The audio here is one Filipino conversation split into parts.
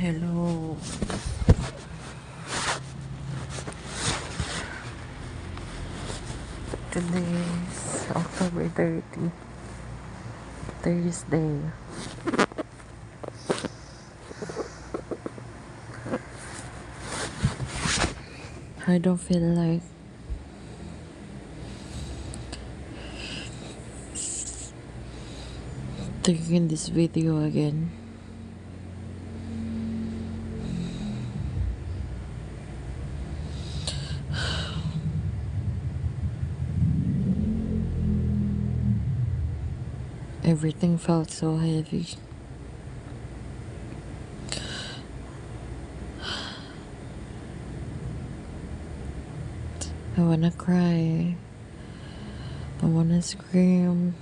Hello. Today is October 30, Thursday. I don't feel like taking this video again. Everything felt so heavy. I wanna cry. I wanna scream.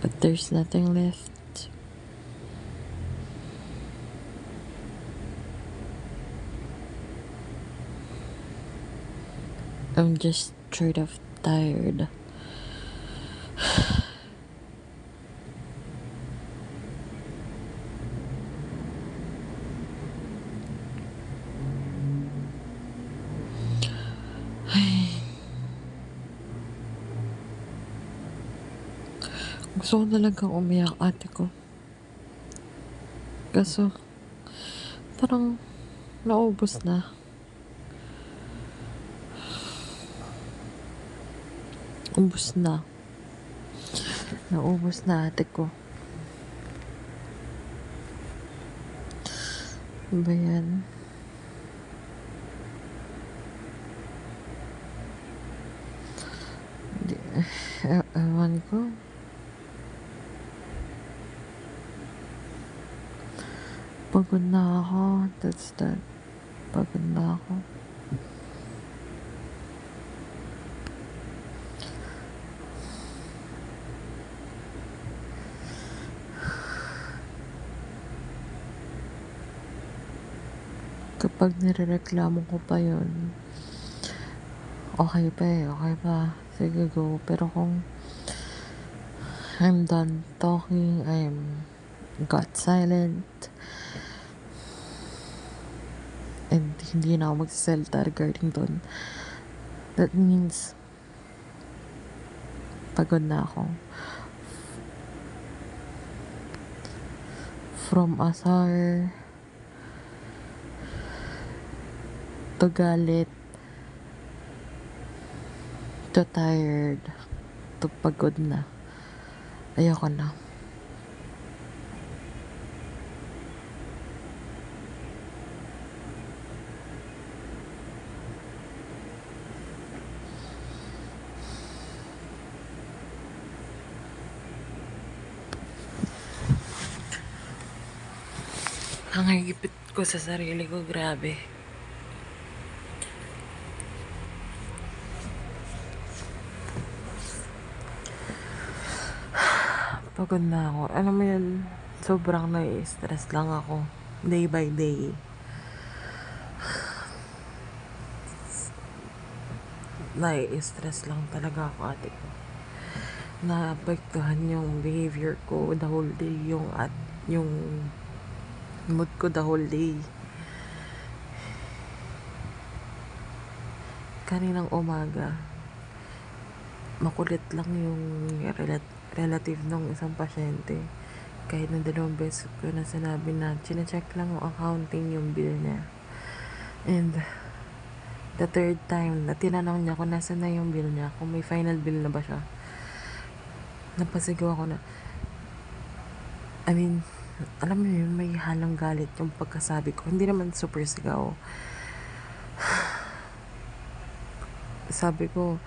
But there's nothing left. I'm just straight up tired. Gusto ko talagang umiyak, ate ko. Kaso, parang naubos na. Ubus na. Naubos na, ate ko. Ano ba yan? Ewan ko. Pagod na ako. That's that. Pagod na ako. Kapag nirereklamo ko pa yun, okay pa eh. Okay pa. Sige, go. Pero kung I'm done talking, I'm got silent, and hindi na ako magsasalita regarding doon, that means pagod na ako. From asar to galit to tired to pagod na. Ayoko na. Ang higipit ko sa sarili ko, grabe. Pagod na ako. Alam mo yun, sobrang nai-stress lang ako. Day by day. Nai-stress lang talaga ako, ate ko. Naapektuhan yung behavior ko the whole day. Yung mood ko the whole day. Kaninang umaga, makulit lang yung relative ng isang pasyente. Kahit na 2 beses ko na sinabi na chinecheck lang yung accounting yung bill niya. And the 3rd time na tinanong niya kung nasa na yung bill niya, kung may final bill na ba siya, napasigaw ako na, I mean, alam mo yun, may halang galit yung pagkasabi ko. Hindi naman super sigaw. Sabi ko,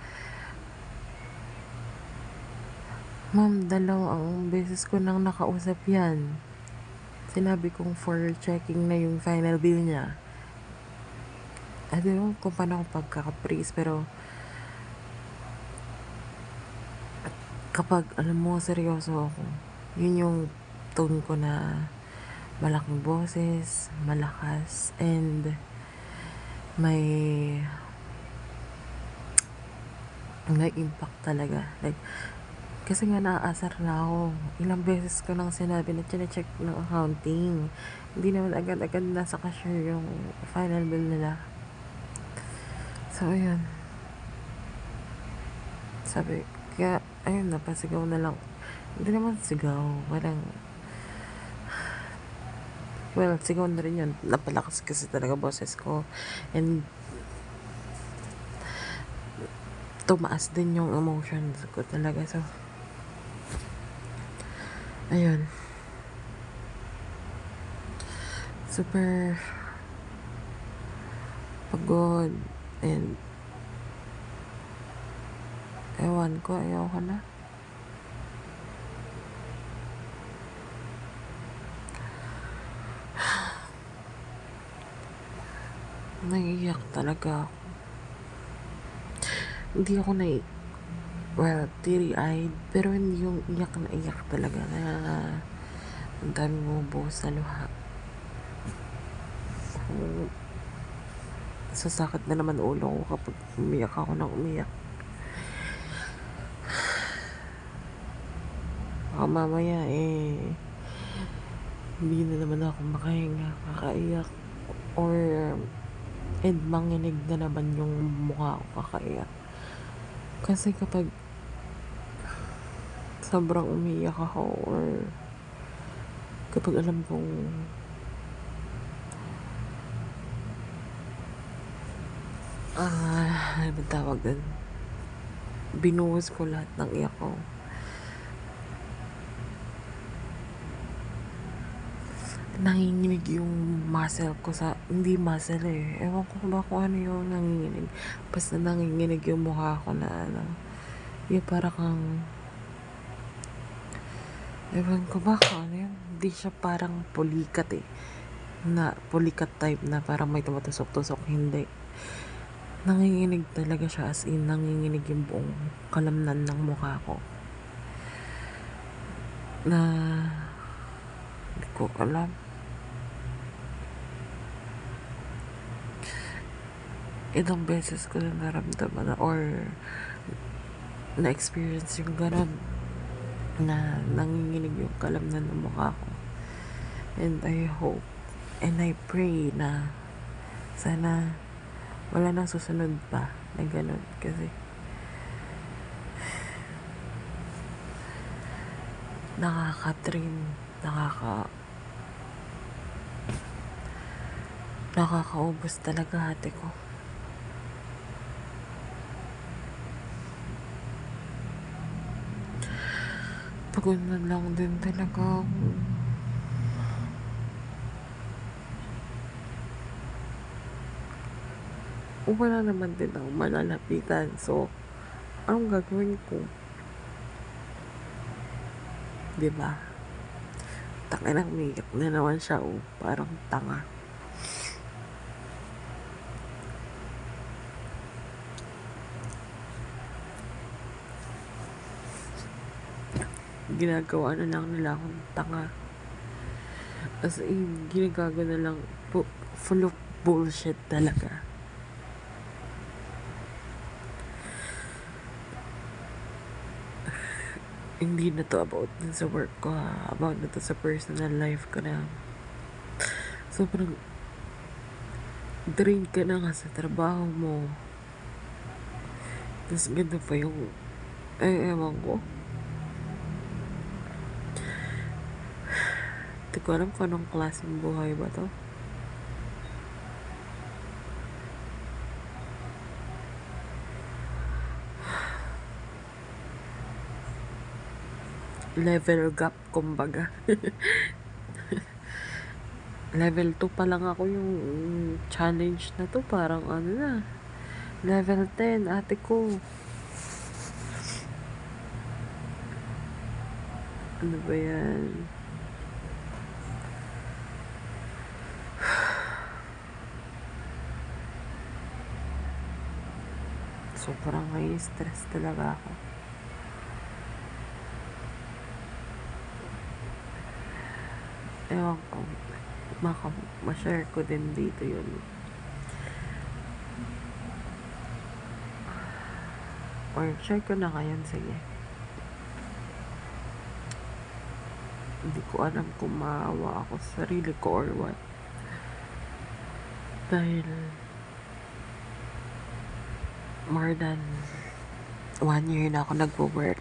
ma'am, 2 beses ko nang nakausap yan. Sinabi kong for checking na yung final bill niya. I don't know kung paano ako pagkakapraise, pero kapag alam mo seryoso ako, yun yung tone ko na malaking boses, malakas, and may impact talaga. Like, Kasi nga naaasar na ako. Ilang beses ko nang sinabi na chine-check ng accounting. Hindi naman agad-agad nasa cashier yung final bill nila. So, ayun. Sabi, kaya, ayun, napasigaw na lang. Hindi naman sigaw. Well, sigaw na rin yun. Napalakas kasi talaga boses ko. And, tumaas din yung emotions ko talaga. So, ayun. Super pagod. And, ewan ko, ayoko na. Naiiyak talaga ako. Hindi ako well, teary-eyed. Pero hindi yung iyak na iyak talaga na ang dami bumubuhos sa luha. Sasakit na naman ulo ko kapag umiyak ako ng umiyak. Baka mamaya hindi na naman ako makahinga, kakaiyak. Or manginig na naman yung mukha ko kakaiyak. Kasi kapag sobrang umiyak ako or kapag alam kong ano tawag doon, binuhos ko lahat ng iyak ko, nanginginig yung muscle ko sa, hindi muscle ewan ko ba kung ano yung nanginginig, basta nanginginig yung mukha ko na yung para kang, ewan ko ba kung ano yun, hindi siya parang pulikat na pulikat type na parang may tumatusok-tusok, hindi. Nanginginig talaga siya, as in nanginginig yung buong kalamnan ng mukha ko na hindi ko alam. Ilang beses ko na naramdaman or na-experience yung ganun na nanginginig yung kalamnan ng mukha ko. And I hope and I pray na sana wala nang susunod pa na ganun, kasi nakaka-drain, nakakaubos talaga ate ko. Pagod na lang din talaga ako. Wala naman din ako malalapitan. So, anong gagawin ko? Diba? Takinang umiyak na naman siya. Parang tanga. Ginagawa na lang nila akong tanga. As in, ginagawa na lang full of bullshit talaga. Hindi na to about sa work ko about na to sa personal life ko na. Sobrang drain ka na nga sa trabaho mo. Tapos ganda pa yung ewan ko. Hindi ko alam kung anong klaseng buhay ba to. Level gap, kumbaga. Level 2 pa lang ako yung challenge na to. Parang ano na. Level 10, ate ko. Ano ba yan? Sobrang may stress talaga ako. Ewan ko, ma-share ko din dito yun. Or share ko na ngayon, sige. Hindi ko alam kung maawa ako sa sarili ko or what. Dahil more than 1 year na ako nagwo-work.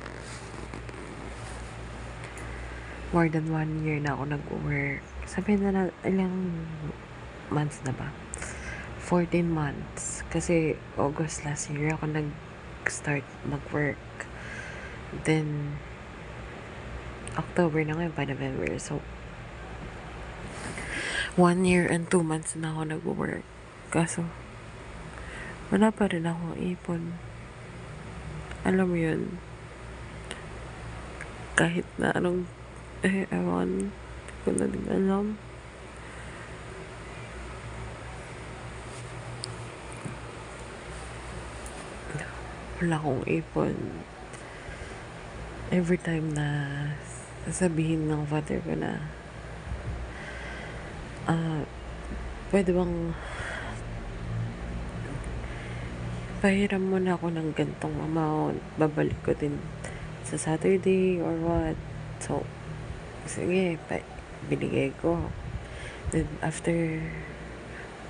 More than 1 year na ako nagwo-work. Sabihin na ilang months na ba? 14 months. Kasi August last year ako nag-start mag-work. Then, October na ngayon pa November. So, 1 year and 2 months na ako nag-work. Kaso, wala pa rin akong ipon. Alam mo yun, kahit na anong, ewan, hindi ko na din alam. Wala akong ipon. Every time na sasabihin ng father ko na, pwede bang pahiram mo na ako ng gantong amount, babalik ko din sa Saturday or what. So, sige, binigay ko. Then after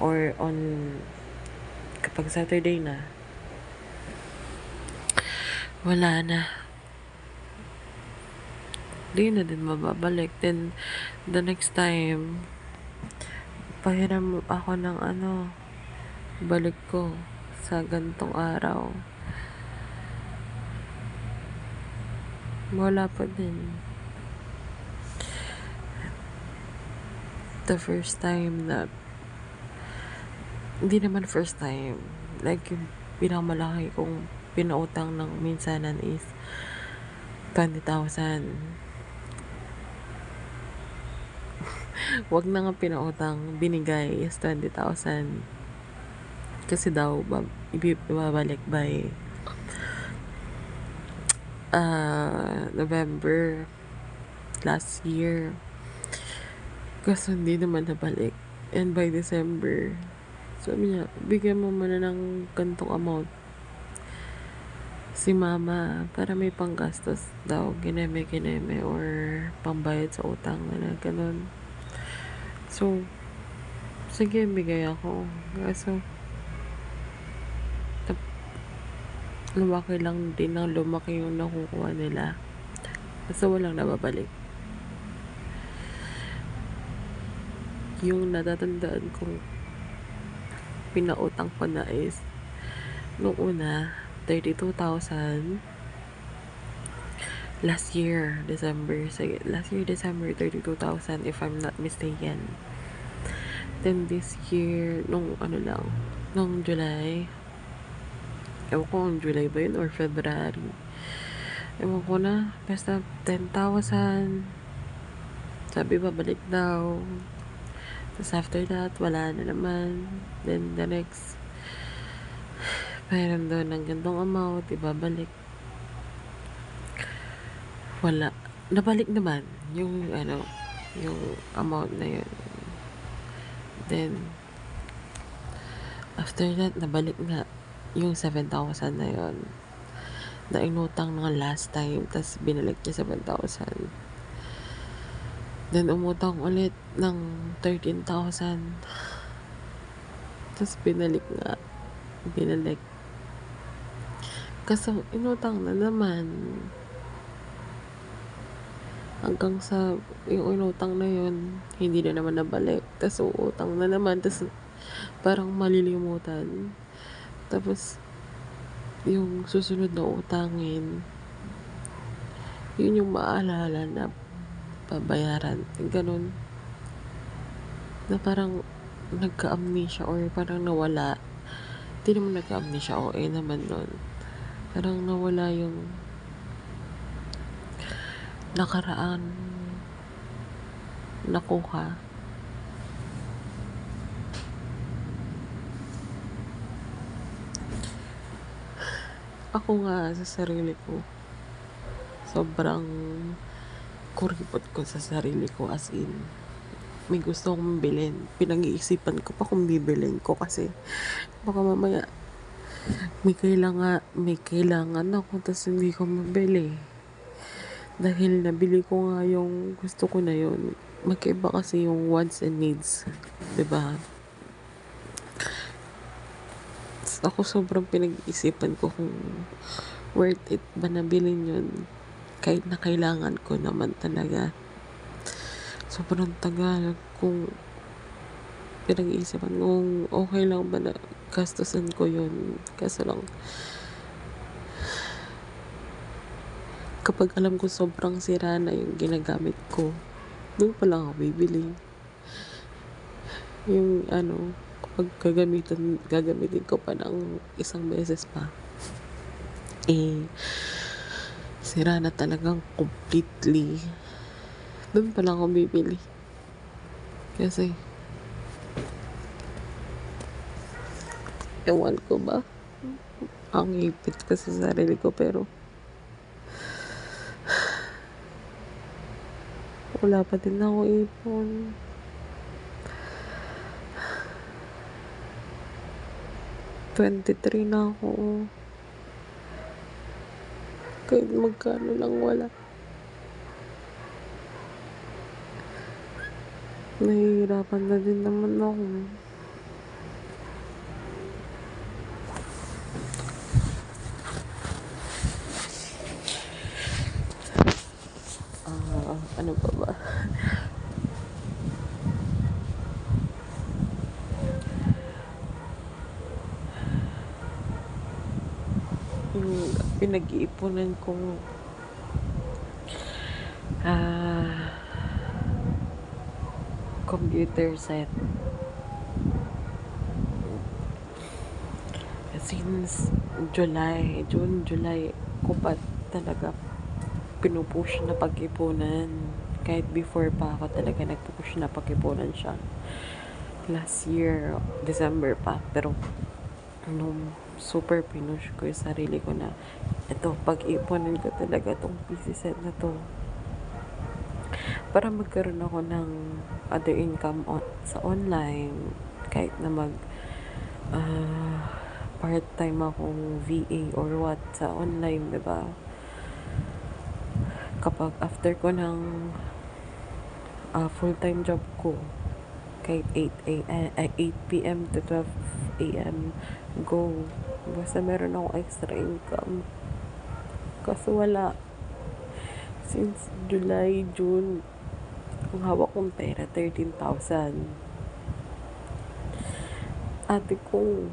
or on kapag Saturday na, wala na. Di na din mababalik. Then the next time, pahiram ako ng balik ko sa gantong araw. Wala pa din. The first time na, hindi naman first time, like yung pinakamalaki kong pinautang ng minsanan is 20,000. Wag na nga pinautang, binigay is 20,000. Kasi daw, ibabalik by November last year. Kasi hindi naman nabalik. And by December, sabi niya, bigyan mo muna ng gantong amount si mama para may panggastos daw, kineme or pambayad sa utang na ganun. So, sige, bigay ako. Kaso, lumaki lang din ng lumaki yung nakukuha nila. Kasi walang nababalik. Yung natatandaan kong pinautang ko na is nung una 32,000 last year December 32,000 if I'm not mistaken. Then this year nung July, ewan ko kung July ba yun or February, ewan ko na, basta 10,000 sabi babalik daw. Tapos after that, wala na naman. Then the next, mayroon doon ng gantong amount, ibabalik. Wala. Nabalik naman yung yung amount na yun. Then, after that, nabalik na yung 7,000 na yun. Na inutang nga last time, tapos binalik niya 7,000. Then, umutang ulit ng 13,000. Tapos, binalik. Kasi, inutang na naman. Hanggang sa, yung inutang na yun, hindi na naman nabalik. Tapos, uutang na naman. Tapos, parang malilimutan. Tapos, yung susunod na utangin, yun yung maalala na pabayaran, ganun, na parang nagka-amnesia or parang nawala. Hindi naman nagka-amnesia, naman nun, parang nawala yung nakaraan nakuha. Ako nga sa sarili ko, sobrang kuripot ko sa sarili ko, as in may gusto akong bilhin, pinag-iisipan ko pa kung bibilhin ko kasi baka mamaya may kailangan ako tapos hindi ko mabili. Dahil nabili ko nga yung gusto ko na yun. Magkaiba kasi yung wants and needs. 'Di ba? Ako sobrang pinag-iisipan ko kung worth it ba na bilhin yun. Kahit na kailangan ko naman talaga. Sobrang tagal kung pinag-iisipan kung okay lang ba na gastusin ko yun. Kaso lang, kapag alam ko sobrang sira na yung ginagamit ko, doon pa lang ako bibili. Yung kapag gagamitin ko pa ng isang beses pa, sira na talagang completely. Doon pa lang ako bibili. Kasi, ewan ko ba, ang ipit ko sa sarili ko, pero wala pa din ako ipon. ₱23 na ako. Kahit magkano lang wala. Nahihirapan na din naman ako. Ano pa ba? Yung pinag-iipunan kong computer set. Since June, July ko pa talaga pinupush na pag-ipunan. Kahit before pa ako talaga nagpupush na pag-ipunan siya. Last year, December pa. Pero, super pinush ko yung sarili ko na ito, pag-ipunan ko talaga tong PC set na to. Para magkaroon ako ng other income sa online. Kahit na part-time akong VA or what sa online, diba? Kapag after ko ng full-time job ko, kahit 8 p.m. to 12 a.m. go. Basta meron ako extra income. Kaso wala. Since July, June, ang hawak kong pera, 13,000. Ate ko,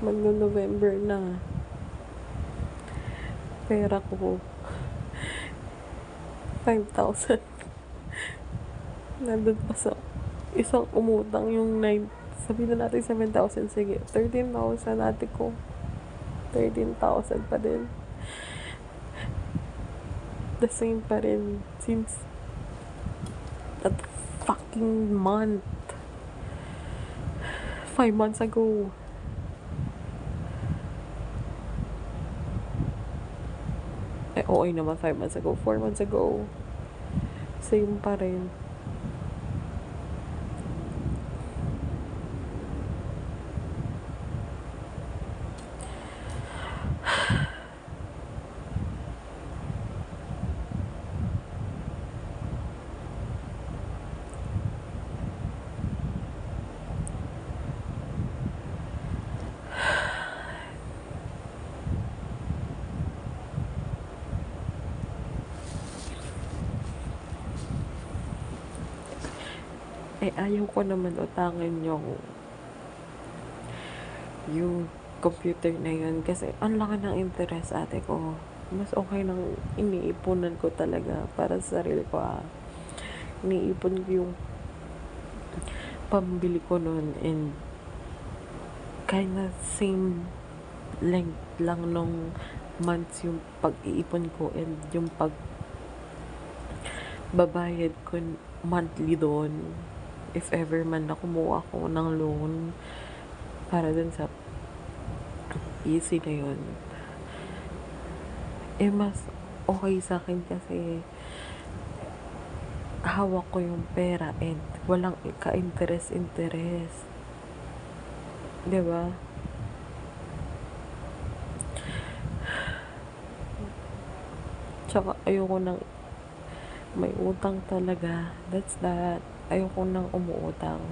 magno-November na. Pera ko, 5,000. Nandun pa sa isang umutang yung 9. Sabihin na natin 7,000. Sige, 13,000 ate ko. 13,000 pa din. The same pa rin since that fucking month. 5 months ago. Okay naman 5 months ago. 4 months ago. Same pa rin. Ayaw ko naman utangin yung computer na yun kasi ang laki ng interest ate ko. Mas okay nang iniipunan ko talaga para sa sarili ko. Iniipon ko yung pambili ko nun, and kinda same length lang nung months yung pag-iipon ko and yung babayad ko monthly doon. If ever man na kumuha ko ng loan para dun sa easy na yun, mas okay sa akin kasi hawak ko yung pera and walang ka-interest. Diba? Tsaka ayoko nang may utang talaga. That's that. Ayoko nang umuutang.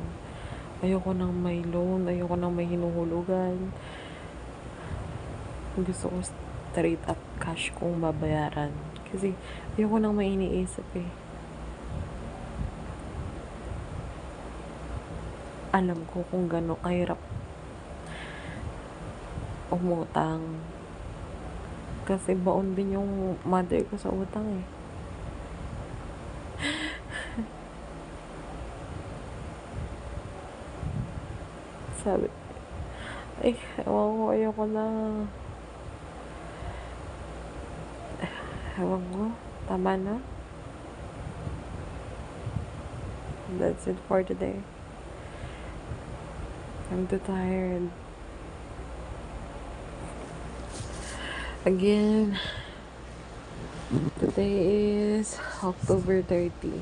Ayoko nang may loan. Ayoko nang may hinuhulugan. Gusto ko straight up cash kong babayaran. Kasi ayoko nang may iniisip eh. Alam ko kung gano'ng kahirap umutang. Kasi baon din yung mother ko sa utang eh. Sabi, ay, ewan ko, ayoko na. Ewan ko, tama na. That's it for today. I'm too tired. Again, today is October 30.